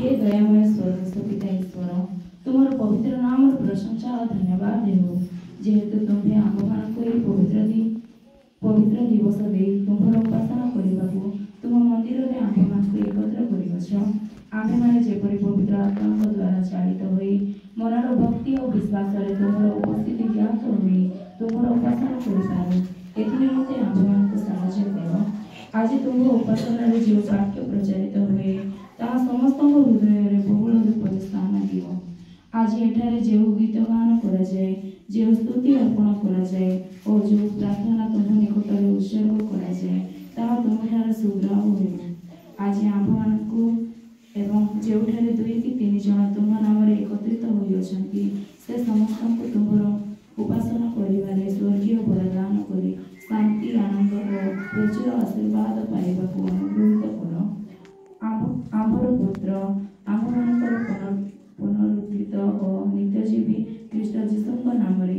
हे दयामय स्वर्गस्थ पिता ईश्वर तुमर पवित्र नाम प्रशंसा और धन्यवाद देव जेहेतु तुम्हें आमମାନଙ୍କୁ ଏହି ପବିତ୍ର ଦିବସ ଦେଇ ତୁମର ଉପାସନା କରିବାକୁ ତୁମ ମନ୍ଦିରରେ ଆମ୍ଭମାନଙ୍କୁ ଏକତ୍ର କରିଅଛ। ଆମ୍ଭେମାନେ ଯେପରି ପବିତ୍ର ଆତ୍ମାଙ୍କ ଦ୍ୱାରା ଚାଳିତ ହୋଇ ମନର ଭକ୍ତି ଓ ବିଶ୍ୱାସରେ ତୁମର ଉପସ୍ଥିତି ଜ୍ଞାତ ହୋଇ ତୁମର ଉପାସନା କରିପାରୁ ଏଥିନିମନ୍ତେ ଆମ୍ଭମାନଙ୍କୁ ସାହାଯ୍ୟ କର। ଆଜି ତୁମ ଉପାସନାରେ ଯେଉଁ ବାକ୍ୟ ପ୍ରଚାରିତ ହୁଏ ତାହା ସମସ୍ତଙ୍କ ହୃଦୟରେ ବହୁଳ ରୂପରେ ସ୍ଥାନ ଦିଅ। ଆଜି ଏଠାରେ ଯେଉଁ ଗୀତ ଗାନ କରାଯାଏ ଯେଉଁ ସ୍ତୁତି ଅର୍ପଣ କରାଯାଏ ଓ ଯେଉଁ ପ୍ରାର୍ଥନା ତୁମ ନିକଟରେ ଉତ୍ସର୍ଗ କରାଯାଏ ତାହା ତୁମଠାରେ ସୁଗ୍ରାହ ହେବ। ଆଜି ଆମ୍ଭମାନଙ୍କୁ ଏବଂ ଯେଉଁଠାରେ 2 କି 3 ଜଣ ତୁମ ନାମରେ ଏକତ୍ରିତ ହୋଇଅଛନ୍ତି ସେ ସମସ୍ତଙ୍କୁ ତୁମର ଉପାସନା କରିବାରେ ସ୍ୱର୍ଗୀୟ ବରଦାନ କରି ଶାନ୍ତି ଆନନ୍ଦ ଓ ପ୍ରଚୁର ଆଶୀର୍ବାଦ ପାଇବାକୁ ଅନୁଗ୍ରହିତ କର। ଆମ୍ଭର ପୁତ୍ର ଆମ୍ଭମାନଙ୍କର ପୁନରୁଦ୍ଧିତ ଓ ନିତ୍ୟଜୀବୀ ଖ୍ରୀଷ୍ଟ ଯୀଶୁଙ୍କ ନାମରେ